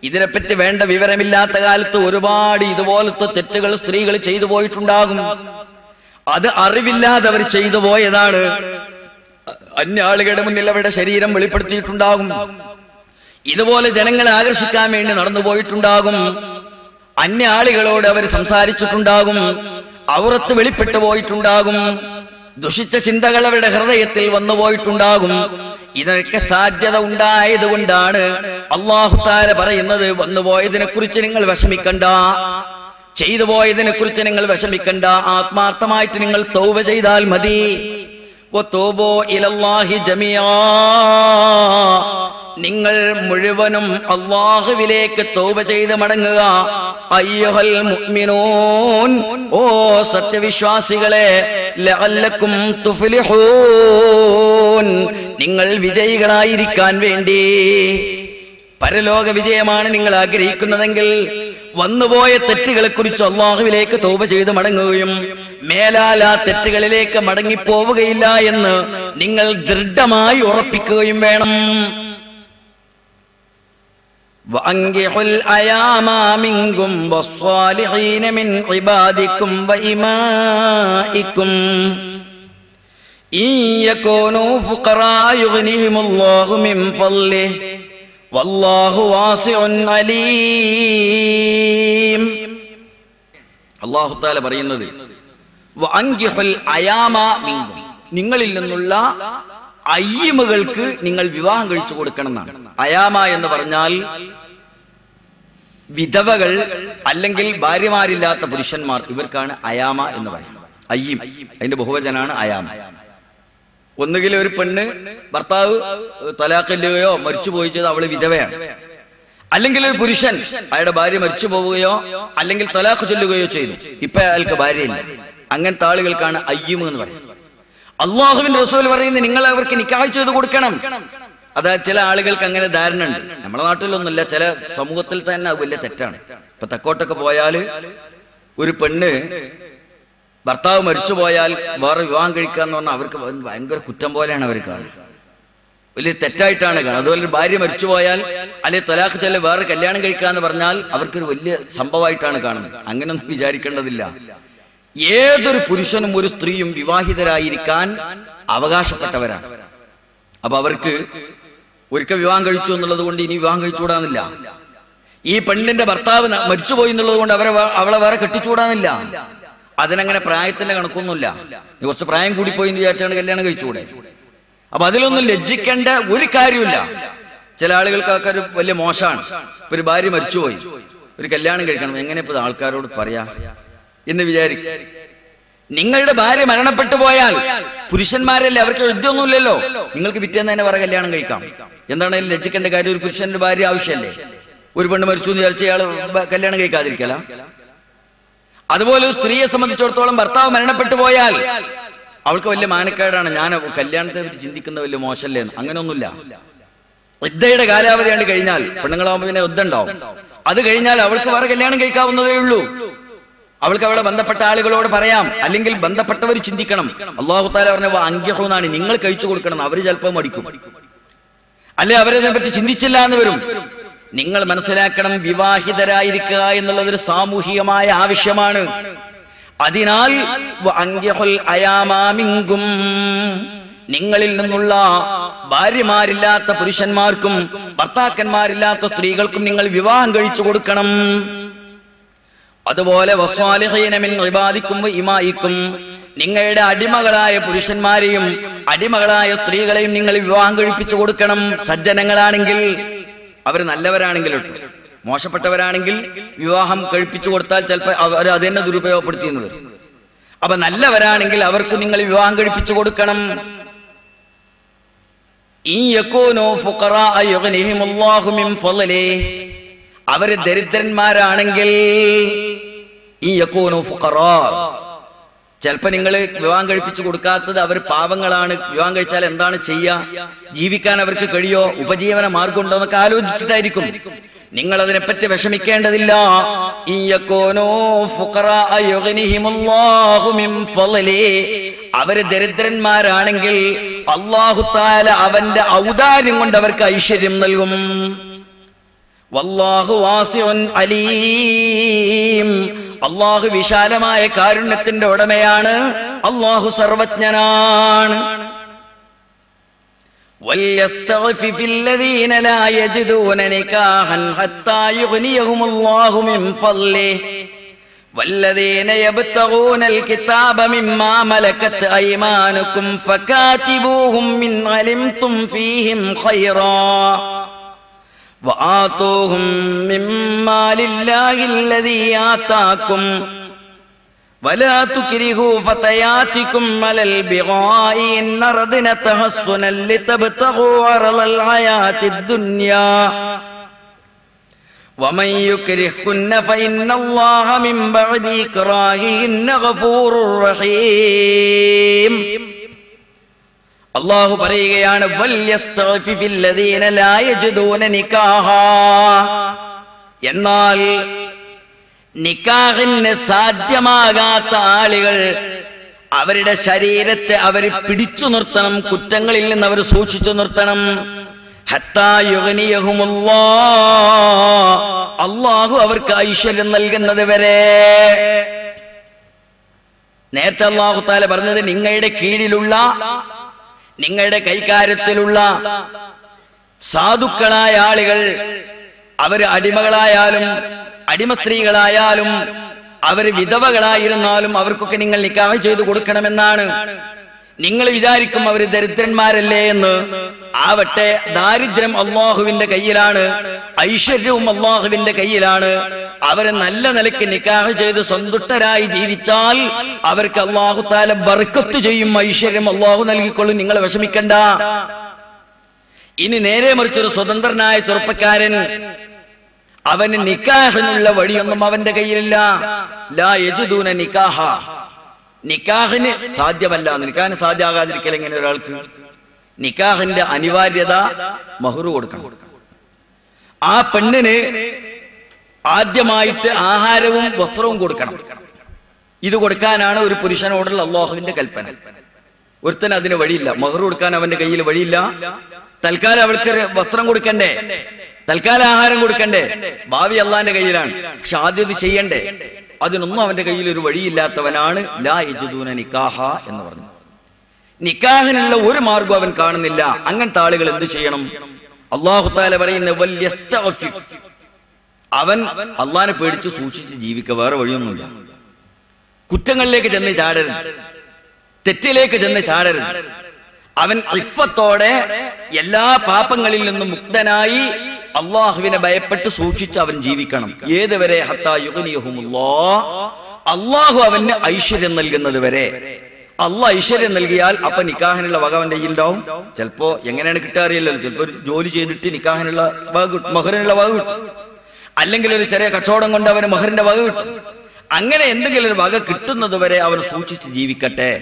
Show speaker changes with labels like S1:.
S1: ഇതിനെപ്പറ്റി വേണ്ട വിവരമില്ലാത്ത കാലത്ത് ഒരുപാട് ഇതുപോലത്തെ തെറ്റുകൾ സ്ത്രീകൾ ചെയ്തു പോയിട്ടുണ്ടാകും. അത് അറിവില്ലാതെ അവർ ചെയ്തു പോയതാണ്. അന്യ ആളുകളുടെ മുന്നിൽ അവരുടെ ശരീരം വെളിപ്പെടുത്തിയിട്ടുണ്ടാകും. ഇതുപോലെ ജനങ്ങളെ ആകർഷിക്കാൻ വേണ്ടി നടന്നു പോയിട്ടുണ്ടാകും. അന്യ ആളുകളോട് അവർ സംസാരിച്ചിട്ടുണ്ടാകും. ഔറത്ത് വെളിപ്പെട്ടു പോയിട്ടുണ്ടാകും. ദുഷിച്ച ചിന്തകൾ അവരുടെ ഹൃദയത്തിൽ വന്നുപോയിട്ടുണ്ടാകും. ഇതൊക്കെ സാധ്യത ഉണ്ടായതുകൊണ്ടാണ് അല്ലാഹു തആല പറയുന്നത്, വന്നുപോയതിനെ കുറിച്ച് നിങ്ങൾ വിഷമിക്കണ്ട, ചെയ്തു പോയതിനെ കുറിച്ച് നിങ്ങൾ വിഷമിക്കണ്ട, ആത്മാർത്ഥമായിട്ട് നിങ്ങൾ തൗബ ചെയ്താൽ മതി. വതൂബൂ ഇലല്ലാഹി ജമീആ, നിങ്ങൾ മുഴുവനും അല്ലാഹുവിലേക്ക് തൗബ ചെയ്ത് മടങ്ങുക. അയ്യുഹൽ മുഅ്മിനൂൻ, ഓ സത്യവിശ്വാസികളെ, ലഅല്ലക്കും തുഫ്ലിഹൂൻ, നിങ്ങൾ വിജയികളായിരിക്കാൻ വേണ്ടി. പരലോക വിജയമാണ് നിങ്ങൾ ആഗ്രഹിക്കുന്നതെങ്കിൽ വന്നുപോയ തെറ്റുകളെക്കുറിച്ച് അല്ലാഹുവിലേക്ക് തൗബ ചെയ്ത് മടങ്ങുകയും മേലാൽ ആ തെറ്റുകളിലേക്ക് മടങ്ങിപ്പോവുകയില്ല എന്ന് നിങ്ങൾ ദൃഢമായി ഉറപ്പിക്കുകയും വേണം. وَأَنْكِحُوا الْأَيَامَ مِنكُمْ وَالصَّالِحِينَ مِنْ عِبَادِكُمْ وَإِمَائِكُمْ إِنْ يَكُونُوا فُقَرَاءَ يُغْنِهِمُ اللَّهُ مِنْ فَضْلِهِ وَاللَّهُ وَاسِعٌ عَلِيمٌ. അല്ലാഹു തആല പറയുന്നത്, വഅൻകിഹുൽ അയാമ മിൻകും, നിങ്ങളിൽ നിന്നുള്ള അയ്യിമുകൾക്ക് നിങ്ങൾ വിവാഹം കഴിച്ചു കൊടുക്കണം എന്നാണ്. അയാമ എന്ന് പറഞ്ഞാൽ വിധവകൾ അല്ലെങ്കിൽ ഭാര്യമാരില്ലാത്ത പുരുഷന്മാർ, ഇവർക്കാണ് അയാമ എന്ന് പറയുന്നത്. അയ്യിം അതിന്റെ ബഹുവചനാണ് അയാമ. ഒന്നുകിൽ ഒരു പെണ്ണ് ഭർത്താവ് തലാഖില്ലുകയോ മരിച്ചു പോയി ചെയ്ത് അവള് വിധവയാണ്, അല്ലെങ്കിൽ ഒരു പുരുഷൻ അയാളുടെ ഭാര്യ മരിച്ചു പോവുകയോ അല്ലെങ്കിൽ തലാഖ് ചൊല്ലുകയോ ചെയ്തു, ഇപ്പൊ അയാൾക്ക് ഭാര്യയില്ല. അങ്ങനത്തെ ആളുകൾക്കാണ് അയ്യിം എന്ന് പറയുന്നത്. അല്ലാഹുവിന്റെ റസൂൽ പറയുന്നത്, നിങ്ങൾ അവർക്ക് നിക്കാഹ് ചെയ്ത് കൊടുക്കണം. അതായത് ചില ആളുകൾക്ക് അങ്ങനെ ധാരണ ഉണ്ട്. നമ്മുടെ നാട്ടിലൊന്നുമില്ല, ചില സമൂഹത്തിൽ തന്നെ അത് വലിയ തെറ്റാണ്. ഇപ്പൊ തെക്കോട്ടൊക്കെ പോയാൽ ഒരു പെണ്ണ് ഭർത്താവ് മരിച്ചു പോയാൽ വേറെ വിവാഹം കഴിക്കാന്ന് പറഞ്ഞാൽ അവർക്ക് ഭയങ്കര കുറ്റം പോലെയാണ് അവർ കാണുന്നത്, വലിയ തെറ്റായിട്ടാണ് കാണുന്നത്. അതുപോലെ ഒരു ഭാര്യ മരിച്ചു പോയാൽ അല്ലെങ്കിൽ തലാഖ് ചൊല്ലി വേറെ കല്യാണം കഴിക്കാന്ന് പറഞ്ഞാൽ അവർക്കൊരു വലിയ സംഭവമായിട്ടാണ് കാണുന്നത്. അങ്ങനെയൊന്നും വിചാരിക്കേണ്ടതില്ല. ഏതൊരു പുരുഷനും ഒരു സ്ത്രീയും വിവാഹിതരായിരിക്കാൻ അവകാശപ്പെട്ടവരാണ്. അപ്പൊ അവർക്ക് ഒരിക്കൽ വിവാഹം കഴിച്ചു എന്നുള്ളത് കൊണ്ട് ഇനി വിവാഹം കഴിച്ചുകൂടാന്നില്ല. ഈ പെണ്ണിന്റെ ഭർത്താവ് മരിച്ചുപോയി എന്നുള്ളത് കൊണ്ട് അവളെ വേറെ കെട്ടിച്ചുകൂടാന്നില്ല. അതിനങ്ങനെ പ്രായത്തിന്റെ കണക്കൊന്നുമില്ല. കുറച്ച് പ്രായം കൂടിപ്പോയി എന്ന് വിചാരിച്ചാണ് കല്യാണം കഴിച്ചുകൂടെ. അപ്പൊ അതിലൊന്നും ലജ്ജിക്കേണ്ട ഒരു കാര്യമില്ല. ചില ആളുകൾക്കൊക്കെ ഒരു വലിയ മോശമാണ്. ഇപ്പൊ ഒരു ഭാര്യ മരിച്ചുപോയി, ഒരു കല്യാണം കഴിക്കണം, എങ്ങനെ ഇപ്പൊ ആൾക്കാരോട് പറയാ എന്ന് വിചാരിക്കും. നിങ്ങളുടെ ഭാര്യ മരണപ്പെട്ടു പോയാൽ പുരുഷന്മാരല്ലേ, അവർക്ക് യുദ്ധമൊന്നുമില്ലല്ലോ, നിങ്ങൾക്ക് പിറ്റേന്ന് തന്നെ വേറെ കല്യാണം കഴിക്കാം. എന്താണ് ലജ്ജിക്കേണ്ട കാര്യം? ഒരു പുരുഷന്റെ ഭാര്യ ആവശ്യമല്ലേ? ഒരു പെണ്ണ് മരിച്ചു എന്ന് വിചാരിച്ച ഇയാൾ കല്യാണം കഴിക്കാതിരിക്കല. അതുപോലെ ഒരു സ്ത്രീയെ സംബന്ധിച്ചിടത്തോളം ഭർത്താവ് മരണപ്പെട്ടു പോയാൽ അവൾക്ക് വലിയ മാനക്കേടാണ്, ഞാൻ കല്യാണത്തെ പറ്റി ചിന്തിക്കുന്ന വലിയ മോശമല്ലേ. അങ്ങനെയൊന്നുമില്ല. ഇദ്ദയുടെ കാലാവധിയാണ് കഴിഞ്ഞാൽ, പെണ്ണുങ്ങളാവുമ്പോൾ പിന്നെ യുദ്ധം ഉണ്ടാവും. അത് കഴിഞ്ഞാൽ അവൾക്ക് വേറെ കല്യാണം കഴിക്കാവുന്നതേ ഉള്ളൂ. അവൾക്ക് അവളെ ബന്ധപ്പെട്ട ആളുകളോട് പറയാം, അല്ലെങ്കിൽ ബന്ധപ്പെട്ടവർ ചിന്തിക്കണം. അല്ലാഹു തആല പറഞ്ഞ അൻകിഹു എന്നാണ്, നിങ്ങൾ കഴിച്ചു കൊടുക്കണം. അവർ ചിലപ്പോൾ മടിക്കും, അല്ലെ അവരതിനെ പറ്റി ചിന്തിച്ചില്ല എന്ന് വരും. നിങ്ങൾ മനസ്സിലാക്കണം, വിവാഹിതരായിരിക്കുക എന്നുള്ളതൊരു സാമൂഹികമായ ആവശ്യമാണ്. അതിനാൽ അൻകിഹുൽ അയാമാ മിൻകും, നിങ്ങളിൽ നിന്നുള്ള ഭാര്യമാരില്ലാത്ത പുരുഷന്മാർക്കും ഭർത്താക്കന്മാരില്ലാത്ത സ്ത്രീകൾക്കും നിങ്ങൾ വിവാഹം കഴിച്ചു കൊടുക്കണം. അതുപോലെ വസ്വാലിഹീന മിൻ ഇബാദിക്കും വഇമായിക്കും, നിങ്ങളുടെ അടിമകളായ പുരുഷന്മാരെയും അടിമകളായ സ്ത്രീകളെയും നിങ്ങൾ വിവാഹം കഴിപ്പിച്ചു കൊടുക്കണം. സജ്ജനങ്ങളാണെങ്കിൽ, അവർ നല്ലവരാണെങ്കിൽ, മോശപ്പെട്ടവരാണെങ്കിൽ വിവാഹം കഴിപ്പിച്ചു കൊടുത്താൽ ചിലപ്പോൾ അവർ അത് തന്നെ ദുരുപയോഗപ്പെടുത്തിയെന്ന് വരും. അപ്പൊ നല്ലവരാണെങ്കിൽ അവർക്ക് നിങ്ങൾ വിവാഹം കഴിപ്പിച്ചു കൊടുക്കണം. ഇൻ യകൂനൂ ഫുഖറാ യുഗ്നിഹിമുല്ലാഹു മിൻ ഫളലിഹി, അവർ ദരിദ്രന്മാരാണെങ്കിൽ, ഈ യകൂനു ഫുഖറാ, ചിലപ്പോൾ നിങ്ങൾ വിവാഹം കഴിപ്പിച്ചു കൊടുക്കാത്തത് അവർ പാവങ്ങളാണ്, വിവാഹം കഴിച്ചാൽ എന്താണ് ചെയ്യുക, ജീവിക്കാൻ അവർക്ക് കഴിയോ, ഉപജീവന മാർഗം ഉണ്ടോ എന്നൊക്കെ ആലോചിച്ചിട്ടായിരിക്കും. നിങ്ങൾ അതിനെപ്പറ്റി വിഷമിക്കേണ്ടതില്ല. ഈ യകൂനു ഫുഖറാ യുഗ്നിഹിമുല്ലാഹു മിൻ ഫളലിഹി, അവർ ദരിദ്രന്മാരാണെങ്കിൽ അല്ലാഹു തആല അവന്റെ ഔദാര്യം കൊണ്ട് അവർക്ക് ഐശ്വര്യം നൽകും. വല്ലാഹു വാസിഉൻ അലീം. അല്ലാഹു വിശാലമായ കാരുണ്യത്തിന്റെ ഉടമയാണ്, അല്ലാഹു സർവജ്ഞനാണ്. وَلْيَسْتَعْفِفِ الَّذِينَ لَا يَجِدُونَ نِكَاحًا حَتَّى يُغْنِيَهُمُ اللَّهُ مِنْ فَضْلِهِ وَالَّذِينَ يَبْتَغُونَ الْكِتَابَ مِمَّا مَلَكَتْ أَيْمَانُكُمْ فَكَاتِبُوهُمْ إِنْ عَلِمْتُمْ فِيهِمْ خَيْرًا وَآتُوهُمْ مِنْ مَالِ اللَّهِ الَّذِي آتَاكُمْ ولا تكرهوا فتياتكم على البغاء إن أردنا تحصنا لتبتغوا عرض الحياة الدنيا ومن يكرهكن فإن الله من بعد إكراههن غفور رحيم. അല്ലാഹു പറയുകയാണ്, വൽയസ്തഅഫിഫിൽ ലദീന ലാ യജിദൂന നികാഹാ. എന്നാൽ നിക്കാഹിന് സാധ്യമാകാത്ത ആളുകൾ അവരുടെ ശരീരത്തെ അവർ പിടിച്ചു നിർത്തണം, കുറ്റങ്ങളിൽ നിന്ന് അവർ സൂക്ഷിച്ചു നിർത്തണം. ഹത്താ യുഗ്നിയഹുമുല്ലാഹ്, അല്ലാഹു അവർക്ക് ഐശ്വര്യം നൽകുന്നത് വരെ. നേരത്തെ അല്ലാഹു തആല പറഞ്ഞത് നിങ്ങളുടെ കീഴിലുള്ള, നിങ്ങളുടെ കൈകാര്യത്തിലുള്ള സാധുക്കളായ ആളുകൾ, അവർ അടിമകളായാലും അടിമ സ്ത്രീകളായാലും അവർ വിധവകളായിരുന്നാലും അവർക്കൊക്കെ നിങ്ങൾ നിക്കാഹ് ചെയ്തു കൊടുക്കണമെന്നാണ്. നിങ്ങൾ വിചാരിക്കും അവർ ദരിദ്രന്മാരല്ലേ എന്ന്. ആവട്ടെ, ദാരിദ്ര്യം അല്ലാഹുവിന്റെ കയ്യിലാണ്, ഐശ്വര്യവും അല്ലാഹുവിന്റെ കയ്യിലാണ്. അവരെ നല്ല നിലയ്ക്ക് നിക്കാഹ് ചെയ്ത് സന്തുഷ്ടരായി ജീവിച്ചാൽ അവർക്ക് അല്ലാഹു തആല ബർക്കത്ത് ചെയ്യും, ഐശ്വര്യം അല്ലാഹു നൽകിക്കൊള്ളും. നിങ്ങൾ വിഷമിക്കണ്ട. ഇനി നേരെ മറിച്ചൊരു സ്വതന്ത്രനായ ചെറുപ്പക്കാരൻ, അവന് നിക്കാഹിനുള്ള വഴിയൊന്നും അവന്റെ കയ്യിലില്ല. ലാ യജിദൂന നിക്കാഹ, നിക്കാഹിന് സാധ്യമല്ല. നിക്കാഹിന് സാധ്യമാകാതിരിക്കൽ എങ്ങനെ ഒരാൾക്ക്? നിക്കാഹിന്റെ അനിവാര്യത മഹ്റ് കൊടുക്കണം. ആ പെണ്ണിന് ആദ്യമായിട്ട് ആഹാരവും വസ്ത്രവും കൊടുക്കണം. ഇത് കൊടുക്കാനാണ് ഒരു പുരുഷനോടുള്ള അല്ലാഹുവിന്റെ കൽപ്പന. ഒരുത്തന് അതിന് വഴിയില്ല, മഹ്റ് കൊടുക്കാൻ അവന്റെ കയ്യിൽ വഴിയില്ല. തൽക്കാലം അവൾക്ക് വസ്ത്രം കൊടുക്കണ്ടേ, തൽക്കാലം ആഹാരം കൊടുക്കണ്ടേ, ഭാവി അള്ളാന്റെ കയ്യിലാണ്. പക്ഷെ ആദ്യം ഇത് ചെയ്യണ്ടേ. അതിനൊന്നും അവന്റെ കയ്യിൽ ഒരു വഴിയില്ലാത്തവനാണ് ലാ യജിദൂന നിക്കാഹ എന്ന് പറഞ്ഞു. നിക്കാഹിനുള്ള ഒരു മാർഗം അവൻ കാണുന്നില്ല. അങ്ങനത്തെ ആളുകൾ എന്ത് ചെയ്യണം? അല്ലാഹു തആല പറയുന്ന വൽയസ്തഅഫിഫ്, അവൻ അള്ളാനെ പേടിച്ച് സൂക്ഷിച്ച് ജീവിക്കുക, വേറെ വഴിയൊന്നുമില്ല. കുറ്റങ്ങളിലേക്ക് ചെന്ന് ചാടരുത്, തെറ്റിലേക്ക് ചെന്ന് ചാടരുത്. അവൻ ഇഫ്ഫത്തോടെ എല്ലാ പാപങ്ങളിൽ നിന്നും മുക്തനായി അള്ളാഹുവിനെ ഭയപ്പെട്ട് സൂക്ഷിച്ച് അവൻ ജീവിക്കണം. ഏതുവരെ? ഹത്താ യുഗ്നിയഹുമുല്ലാഹ്, അള്ളാഹു അവന് ഐശ്വര്യം നൽകുന്നത് വരെ. അള്ളാഹ് ഐശ്വര്യം നൽകിയാൽ അപ്പൊ നിക്കാഹിനുള്ള വക അവന്റെ കയ്യിലുണ്ടാവും. ചിലപ്പോ എങ്ങനെയാണ് കിട്ടാൻ അറിയില്ലല്ലോ, ചിലപ്പോ ഒരു ജോലി ചെയ്തിട്ട് നിക്കാഹിനുള്ള വക കിട്ടും, മഹറിനുള്ള വക കിട്ടും. അല്ലെങ്കിൽ ഒരു ചെറിയ കച്ചവടം കൊണ്ട് അവന് മഹറിന്റെ വക കിട്ടും. അങ്ങനെ എന്തെങ്കിലും ഒരു വക കിട്ടുന്നത് വരെ അവൻ സൂക്ഷിച്ച് ജീവിക്കട്ടെ.